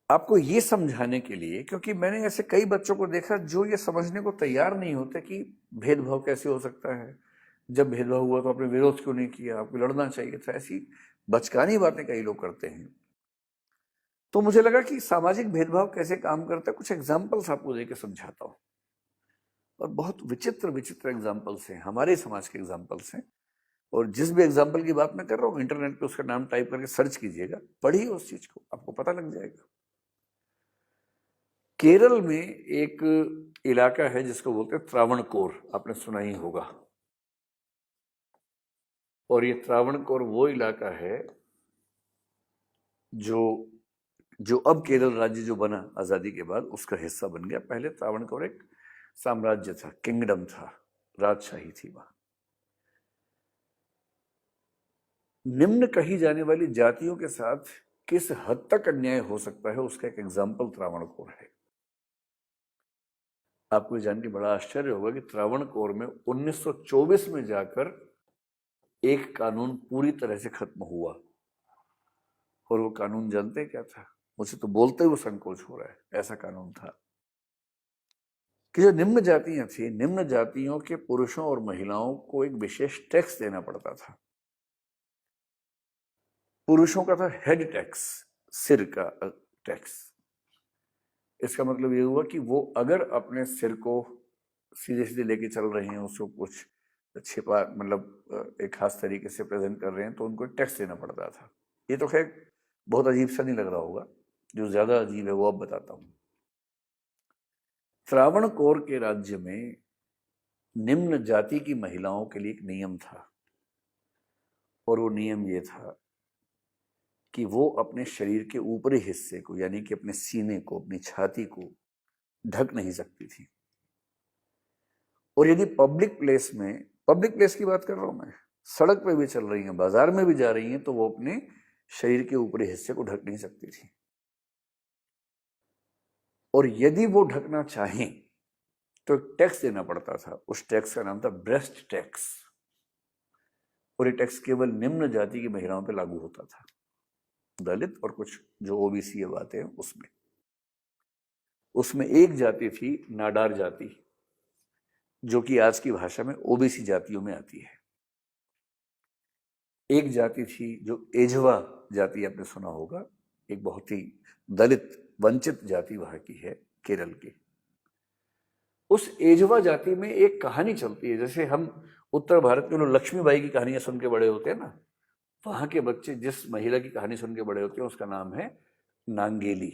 आपको ये समझाने के लिए, क्योंकि मैंने ऐसे कई बच्चों को देखा जो ये समझने को तैयार नहीं होते कि भेदभाव कैसे हो सकता है, जब भेदभाव हुआ तो आपने विरोध क्यों नहीं किया, आपको लड़ना चाहिए था, ऐसी बचकानी बातें कई लोग करते हैं। तो मुझे लगा कि सामाजिक भेदभाव कैसे काम करता है, कुछ एग्जाम्पल्स आपको देके समझाता हूँ। और बहुत विचित्र विचित्र एग्जाम्पल्स हैं, हमारे समाज के एग्जाम्पल्स हैं। और जिस भी एग्जाम्पल की बात मैं कर रहा हूँ, इंटरनेट पे उसका नाम टाइप करके सर्च कीजिएगा, पढ़िए उस चीज को, आपको पता लग जाएगा। केरल में एक इलाका है जिसको बोलते हैं त्रावणकोर, आपने सुना ही होगा। और ये त्रावणकोर वो इलाका है जो जो अब केरल राज्य जो बना आजादी के बाद उसका हिस्सा बन गया। पहले त्रावणकोर एक साम्राज्य था, किंगडम था, राजशाही थी वहां। निम्न कही जाने वाली जातियों के साथ किस हद तक अन्याय हो सकता है उसका एक एग्जाम्पल त्रावणकोर है। आपको जान के बड़ा आश्चर्य होगा कि त्रावणकोर में 1924 में जाकर एक कानून पूरी तरह से खत्म हुआ। और वो कानून जानते क्या था? मुझे तो बोलते हुए संकोच हो रहा है। ऐसा कानून था कि जो निम्न जातियां थी, निम्न जातियों के पुरुषों और महिलाओं को एक विशेष टैक्स देना पड़ता था। पुरुषों का था हेड टैक्स, सिर का टैक्स। इसका मतलब ये हुआ कि वो अगर अपने सिर को सीधे सीधे लेके चल रहे हैं, उसको कुछ छिपा, मतलब एक खास तरीके से प्रेजेंट कर रहे हैं, तो उनको टैक्स देना पड़ता था। ये तो खैर बहुत अजीब सा नहीं लग रहा होगा, जो ज्यादा अजीब है वो अब बताता हूँ। त्रावणकोर के राज्य में निम्न जाति की महिलाओं के लिए एक नियम था। और वो नियम ये था कि वो अपने शरीर के ऊपरी हिस्से को, यानी कि अपने सीने को, अपनी छाती को ढक नहीं सकती थी। और यदि पब्लिक प्लेस में, पब्लिक प्लेस की बात कर रहा हूं मैं, सड़क पे भी चल रही हैं, बाजार में भी जा रही हैं, तो वो अपने शरीर के ऊपरी हिस्से को ढक नहीं सकती थी। और यदि वो ढकना चाहें तो एक टैक्स देना पड़ता था। उस टैक्स का नाम था ब्रेस्ट टैक्स। और ये टैक्स केवल निम्न जाति की महिलाओं पर लागू होता था, दलित और कुछ जो ओबीसी आते हैं उसमें। उसमें एक जाति थी नाडार जाति, जो कि आज की भाषा में ओबीसी जातियों में आती है। एक जाति थी जो एझवा जाति, आपने सुना होगा, एक बहुत ही दलित वंचित जाति वहां की है, केरल की। उस एझवा जाति में एक कहानी चलती है, जैसे हम उत्तर भारत के लोग लक्ष्मीबाई की कहानियां सुन के बड़े होते हैं ना, वहां के बच्चे जिस महिला की कहानी सुन के बड़े होते हैं उसका नाम है नांगेली।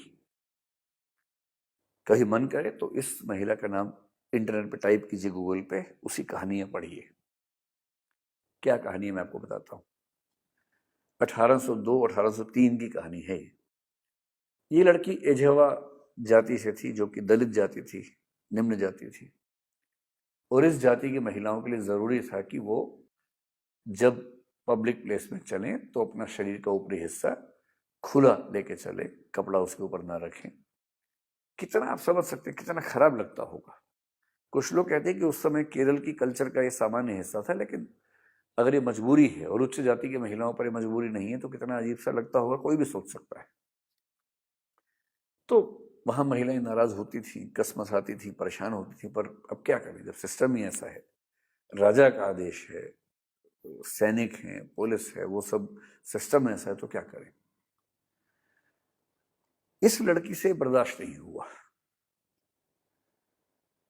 कभी मन करे तो इस महिला का नाम इंटरनेट पे टाइप कीजिए, गूगल पे, उसी कहानियां पढ़िए। क्या कहानी है मैं आपको बताता हूँ। 1802-1803 की कहानी है। ये लड़की एझवा जाति से थी, जो कि दलित जाति थी, निम्न जाति थी। और इस जाति की महिलाओं के लिए जरूरी था कि वो जब पब्लिक प्लेस में चलें तो अपना शरीर का ऊपरी हिस्सा खुला लेके चले, कपड़ा उसके ऊपर ना रखें। कितना आप समझ सकते हैं कितना खराब लगता होगा। कुछ लोग कहते हैं कि उस समय केरल की कल्चर का ये सामान्य हिस्सा था, लेकिन अगर ये मजबूरी है और उच्च जाति की महिलाओं पर ये मजबूरी नहीं है तो कितना अजीब सा लगता होगा, कोई भी सोच सकता है। तो वहां महिलाएं नाराज होती थी, कसमसाती थी, परेशान होती थी, पर अब क्या करें जब सिस्टम ही ऐसा है, राजा का आदेश है, सैनिक हैं, पुलिस है, वो सब सिस्टम ऐसा है, तो क्या करें। इस लड़की से बर्दाश्त नहीं हुआ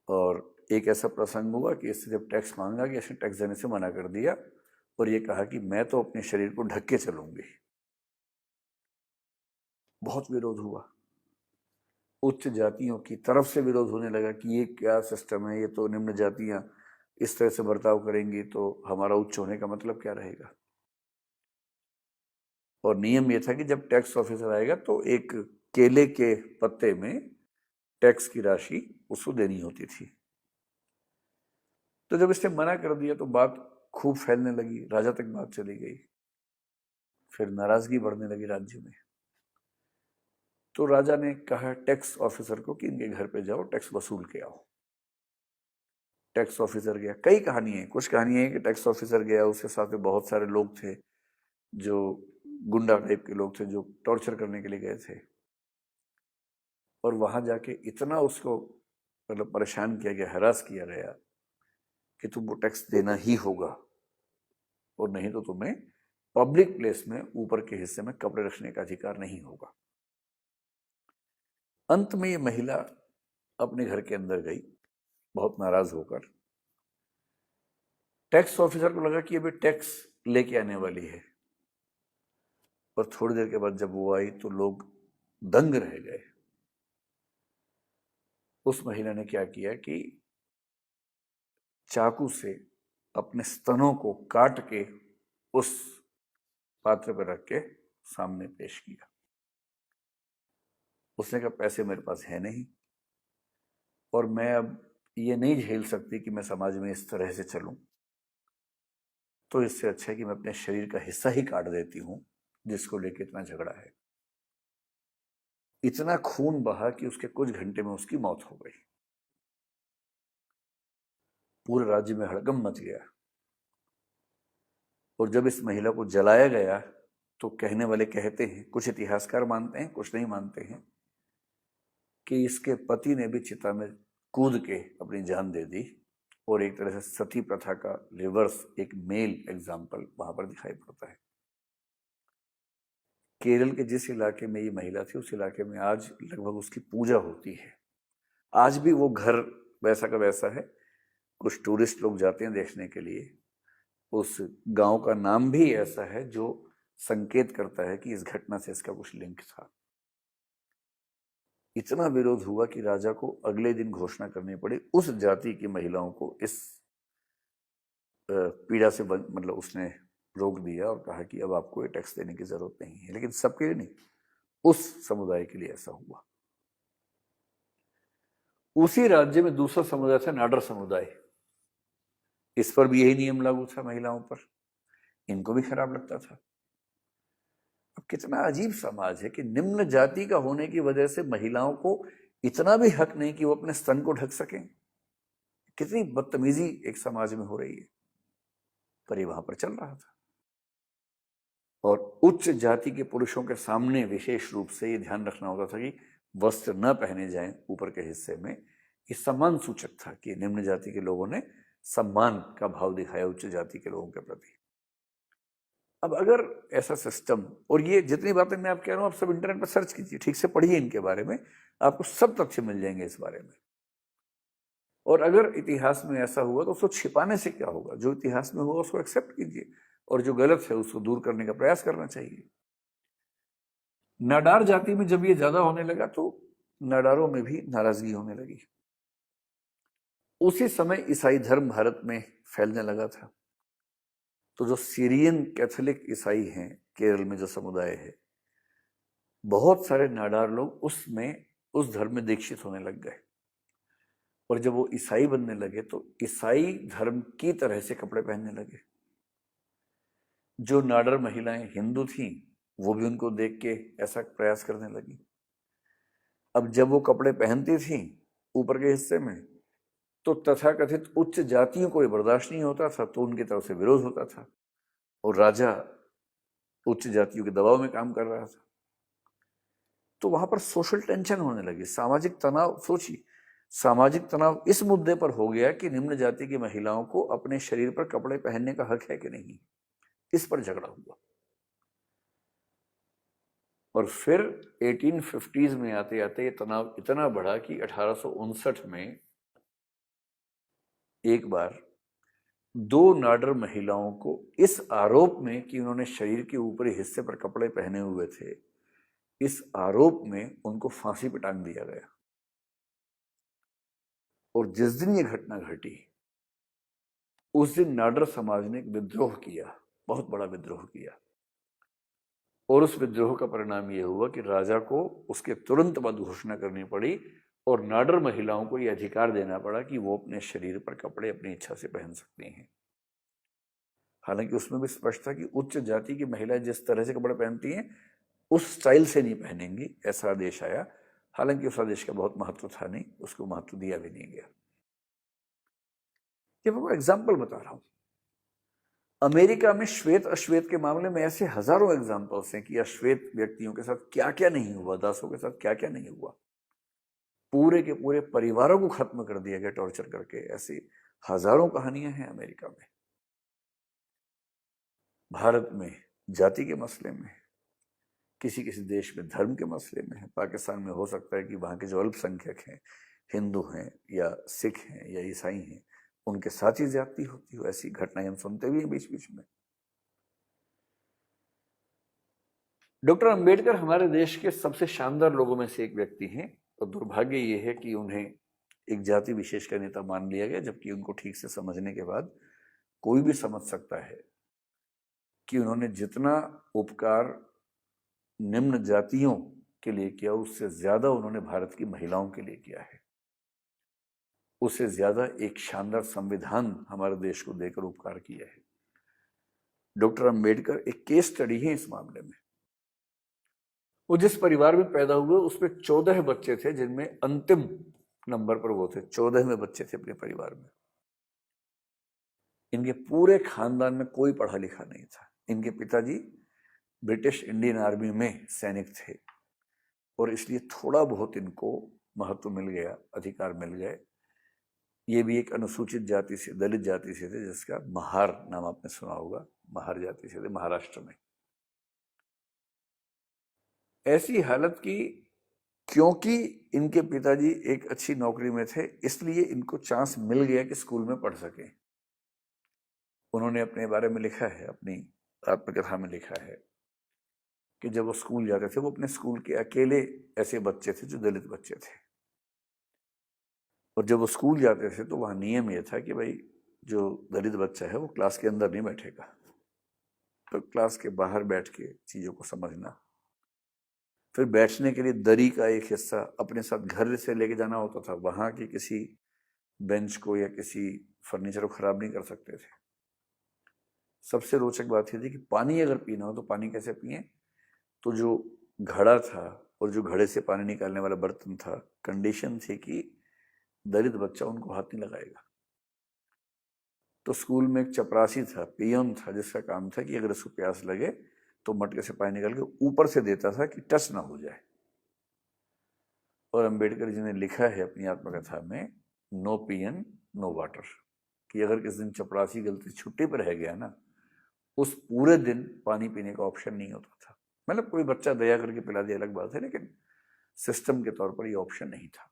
और एक ऐसा प्रसंग हुआ कि इससे जब टैक्स मांगा कि इसने टैक्स देने से मना कर दिया और ये कहा कि मैं तो अपने शरीर को ढक के चलूंगी। बहुत विरोध हुआ, उच्च जातियों की तरफ से विरोध होने लगा कि ये क्या सिस्टम है, ये तो निम्न जातियां इस तरह से बर्ताव करेंगी तो हमारा उच्च होने का मतलब क्या रहेगा। और नियम ये था कि जब टैक्स ऑफिसर आएगा तो एक केले के पत्ते में टैक्स की राशि उसको देनी होती थी। तो जब इसने मना कर दिया तो बात खूब फैलने लगी, राजा तक बात चली गई। फिर नाराजगी बढ़ने लगी राज्य में। तो राजा ने कहा टैक्स ऑफिसर को कि इनके घर पे जाओ, टैक्स वसूल के आओ। टैक्स ऑफिसर गया। कई कहानियां हैं, कुछ कहानियां हैं कि टैक्स ऑफिसर गया, उसके साथ में बहुत सारे लोग थे जो गुंडा टाइप के लोग थे, जो टॉर्चर करने के लिए गए थे। और वहां जाके इतना उसको मतलब परेशान किया गया, हरास किया गया कि तुम वो टैक्स देना ही होगा और नहीं तो तुम्हें पब्लिक प्लेस में ऊपर के हिस्से में कपड़े रखने का अधिकार नहीं होगा। अंत में ये महिला अपने घर के अंदर गई बहुत नाराज होकर। टैक्स ऑफिसर को लगा कि अभी टैक्स लेके आने वाली है, और थोड़ी देर के बाद जब वो आई तो लोग दंग रह गए। उस महिला ने क्या किया कि चाकू से अपने स्तनों को काट के उस पात्र पर रख के सामने पेश किया। उसने कहा पैसे मेरे पास है नहीं और मैं अब ये नहीं झेल सकती कि मैं समाज में इस तरह से चलूं, तो इससे अच्छा है कि मैं अपने शरीर का हिस्सा ही काट देती हूं जिसको लेके इतना झगड़ा है। इतना खून बहा कि उसके कुछ घंटे में उसकी मौत हो गई। पूरे राज्य में हड़कंप मच गया। और जब इस महिला को जलाया गया तो कहने वाले कहते हैं, कुछ इतिहासकार मानते हैं कुछ नहीं मानते हैं, कि इसके पति ने भी चिता में कूद के अपनी जान दे दी और एक तरह से सती प्रथा का रिवर्स एक मेल एग्जाम्पल वहां पर दिखाई पड़ता है। केरल के जिस इलाके में ये महिला थी उस इलाके में आज लगभग उसकी पूजा होती है। आज भी वो घर वैसा का वैसा है। कुछ टूरिस्ट लोग जाते हैं देखने के लिए। उस गांव का नाम भी ऐसा है जो संकेत करता है कि इस घटना से इसका कुछ लिंक था। इतना विरोध हुआ कि राजा को अगले दिन घोषणा करनी पड़ी उस जाति की महिलाओं को इस पीड़ा से मतलब उसने रोक दिया और कहा कि अब आपको ये टैक्स देने की जरूरत नहीं है। लेकिन सबके लिए नहीं, उस समुदाय के लिए ऐसा हुआ। उसी राज्य में दूसरा समुदाय था नाडर समुदाय। इस पर भी यही नियम लागू था महिलाओं पर। इनको भी खराब लगता था। अब कितना अजीब समाज है कि निम्न जाति का होने की वजह से महिलाओं को इतना भी हक नहीं कि वो अपने स्तन को ढक सकें। कितनी बदतमीजी एक समाज में हो रही है, पर ये वहां पर चल रहा था। और उच्च जाति के पुरुषों के सामने विशेष रूप से ये ध्यान रखना होता था कि वस्त्र न पहने जाएं ऊपर के हिस्से में। ये सम्मान सूचक था कि निम्न जाति के लोगों ने सम्मान का भाव दिखाया उच्च जाति के लोगों के प्रति। अब अगर ऐसा सिस्टम, और ये जितनी बातें मैं आप कह रहा हूं आप सब इंटरनेट पर सर्च कीजिए, ठीक से पढ़िए इनके बारे में, आपको सब तथ्य मिल जाएंगे इस बारे में। और अगर इतिहास में ऐसा हुआ तो उसको छिपाने से क्या होगा? जो इतिहास में हुआ उसको एक्सेप्ट कीजिए और जो गलत है उसको दूर करने का प्रयास करना चाहिए। नाडार जाति में जब ये ज्यादा होने लगा तो नाडारों में भी नाराजगी होने लगी। उसी समय ईसाई धर्म भारत में फैलने लगा था। तो जो सीरियन कैथोलिक ईसाई हैं केरल में जो समुदाय है, बहुत सारे नाडार लोग उसमें उस धर्म में दीक्षित होने लग गए। और जब वो ईसाई बनने लगे तो ईसाई धर्म की तरह से कपड़े पहनने लगे। जो नाडर महिलाएं हिंदू थीं वो भी उनको देख के ऐसा प्रयास करने लगी। अब जब वो कपड़े पहनती थीं ऊपर के हिस्से में तो तथाकथित उच्च जातियों को ये बर्दाश्त नहीं होता था, तो उनकी तरफ से विरोध होता था और राजा उच्च जातियों के दबाव में काम कर रहा था। तो वहां पर सोशल टेंशन होने लगी, सामाजिक तनाव। सोचिए, सामाजिक तनाव इस मुद्दे पर हो गया कि निम्न जाति की महिलाओं को अपने शरीर पर कपड़े पहनने का हक है कि नहीं, इस पर झगड़ा हुआ। और फिर 1850s में आते आते ये तनाव इतना बढ़ा कि 1859 में एक बार दो नाडर महिलाओं को इस आरोप में कि उन्होंने शरीर के ऊपरी हिस्से पर कपड़े पहने हुए थे, इस आरोप में उनको फांसी पर टांग दिया गया। और जिस दिन ये घटना घटी उस दिन नाडर समाज ने एक विद्रोह किया, बहुत बड़ा विद्रोह किया। और उस विद्रोह का परिणाम यह हुआ कि राजा को उसके तुरंत बाद घोषणा करनी पड़ी और नाडर महिलाओं को यह अधिकार देना पड़ा कि वो अपने शरीर पर कपड़े अपनी इच्छा से पहन सकती हैं। हालांकि उसमें भी स्पष्ट था कि उच्च जाति की महिलाएं जिस तरह से कपड़े पहनती हैं उस स्टाइल से नहीं पहनेंगी, ऐसा आदेश आया। हालांकि उस आदेश का बहुत महत्व था नहीं, उसको महत्व दिया भी नहीं गया। ये मैं एग्जाम्पल बता रहा हूं। अमेरिका में श्वेत अश्वेत के मामले में ऐसे हजारों एग्जाम्पल्स हैं कि अश्वेत व्यक्तियों के साथ क्या क्या नहीं हुआ, दासों के साथ क्या क्या नहीं हुआ। पूरे के पूरे परिवारों को खत्म कर दिया गया टॉर्चर करके। ऐसी हजारों कहानियां हैं अमेरिका में। भारत में जाति के मसले में, किसी किसी देश में धर्म के मसले में है। पाकिस्तान में हो सकता है कि वहाँ के जो अल्पसंख्यक हैं, हिंदू हैं या सिख हैं या ईसाई हैं, उनके साथ ही ज्यादती होती हो। ऐसी घटनाएं हम सुनते भी हैं बीच बीच में। डॉक्टर अंबेडकर हमारे देश के सबसे शानदार लोगों में से एक व्यक्ति हैं, और दुर्भाग्य ये है कि उन्हें एक जाति विशेष का नेता मान लिया गया, जबकि उनको ठीक से समझने के बाद कोई भी समझ सकता है कि उन्होंने जितना उपकार निम्न जातियों के लिए किया, उससे ज्यादा उन्होंने भारत की महिलाओं के लिए किया है। उससे ज्यादा एक शानदार संविधान हमारे देश को देकर उपकार किया है। डॉक्टर अंबेडकर एक केस स्टडी है इस मामले में। वो जिस परिवार में पैदा हुए उसमें 14 बच्चे थे, जिनमें अंतिम नंबर पर वो थे। 14वें बच्चे थे अपने परिवार में। इनके पूरे खानदान में कोई पढ़ा लिखा नहीं था। इनके पिताजी ब्रिटिश इंडियन आर्मी में सैनिक थे, और इसलिए थोड़ा बहुत इनको महत्व मिल गया, अधिकार मिल गए। ये भी एक अनुसूचित जाति से, दलित जाति से थे, जिसका महार नाम आपने सुना होगा। महार जाति से थे, महाराष्ट्र में। ऐसी हालत की, क्योंकि इनके पिताजी एक अच्छी नौकरी में थे, इसलिए इनको चांस मिल गया कि स्कूल में पढ़ सके। उन्होंने अपने बारे में लिखा है, अपनी आत्मकथा में लिखा है कि जब वो स्कूल जाते थे, वो अपने स्कूल के अकेले ऐसे बच्चे थे जो दलित बच्चे थे। और जब वो स्कूल जाते थे तो वहाँ नियम ये था कि भाई जो दलित बच्चा है वो क्लास के अंदर नहीं बैठेगा, तो क्लास के बाहर बैठ के चीज़ों को समझना। फिर बैठने के लिए दरी का एक हिस्सा अपने साथ घर से लेके जाना होता था। वहाँ की किसी बेंच को या किसी फर्नीचर को खराब नहीं कर सकते थे। सबसे रोचक बात यह थी कि पानी अगर पीना हो तो पानी कैसे पिए? तो जो घड़ा था और जो घड़े से पानी निकालने वाला बर्तन था, कंडीशन थी कि दलित बच्चा उनको हाथ नहीं लगाएगा। तो स्कूल में एक चपरासी था, पियन था, जिसका काम था कि अगर उसको प्यास लगे तो मटके से पानी निकाल के ऊपर से देता था कि टच ना हो जाए। और अंबेडकर जी ने लिखा है अपनी आत्मकथा में, नो पियन नो वाटर, कि अगर किस दिन चपरासी गलती छुट्टी पर रह गया ना, उस पूरे दिन पानी पीने का ऑप्शन नहीं होता था। मतलब कोई बच्चा दया करके पिला दिया अलग बात है, लेकिन सिस्टम के तौर पर ये ऑप्शन नहीं था।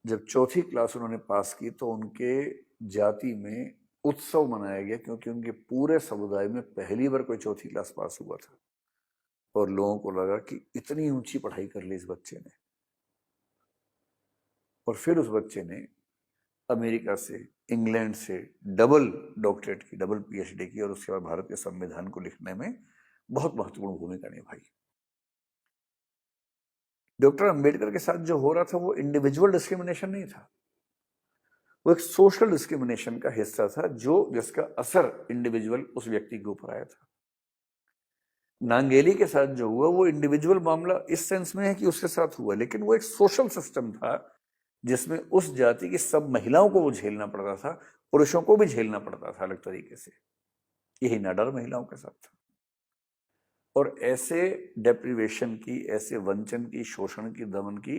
जब चौथी क्लास उन्होंने पास की तो उनके जाति में उत्सव मनाया गया, क्योंकि उनके पूरे समुदाय में पहली बार कोई चौथी क्लास पास हुआ था। और लोगों को लगा कि इतनी ऊंची पढ़ाई कर ली इस बच्चे ने। और फिर उस बच्चे ने अमेरिका से, इंग्लैंड से डबल डॉक्टरेट की, डबल पीएचडी की, और उसके बाद भारत के संविधान को लिखने में बहुत महत्वपूर्ण भूमिका निभाई। डॉक्टर अंबेडकर के साथ जो हो रहा था वो इंडिविजुअल डिस्क्रिमिनेशन नहीं था, वो एक सोशल डिस्क्रिमिनेशन का हिस्सा था, जिसका असर इंडिविजुअल उस व्यक्ति के ऊपर आया था। नांगेली के साथ जो हुआ वो इंडिविजुअल मामला इस सेंस में है कि उसके साथ हुआ, लेकिन वो एक सोशल सिस्टम था जिसमें उस जाति की सब महिलाओं को वो झेलना पड़ता था, पुरुषों को भी झेलना पड़ता था अलग तरीके से। यही नाडर महिलाओं के साथ था। और ऐसे डेप्रिवेशन की, ऐसे वंचन की, शोषण की, दमन की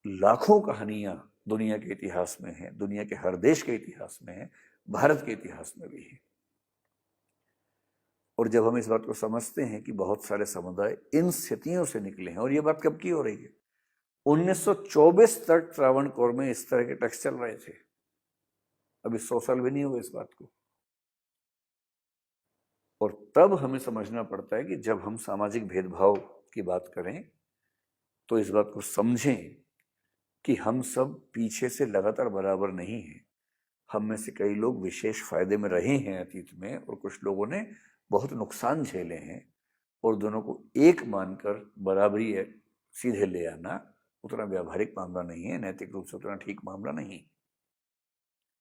लाखों कहानियां दुनिया के इतिहास में हैं, दुनिया के हर देश के इतिहास में है, भारत के इतिहास में भी है। और जब हम इस बात को समझते हैं कि बहुत सारे समुदाय इन स्थितियों से निकले हैं, और ये बात कब की हो रही है? 1924 तक त्रावणकोर में इस तरह के टेक्स्ट चल रहे थे। अभी 100 साल भी नहीं हुए इस बात को। और तब हमें समझना पड़ता है कि जब हम सामाजिक भेदभाव की बात करें तो इस बात को समझें कि हम सब पीछे से लगातार बराबर नहीं हैं। हम में से कई लोग विशेष फायदे में रहे हैं अतीत में, और कुछ लोगों ने बहुत नुकसान झेले हैं। और दोनों को एक मानकर बराबरी है सीधे ले आना उतना व्यावहारिक मामला नहीं है, नैतिक रूप से उतना ठीक मामला नहीं।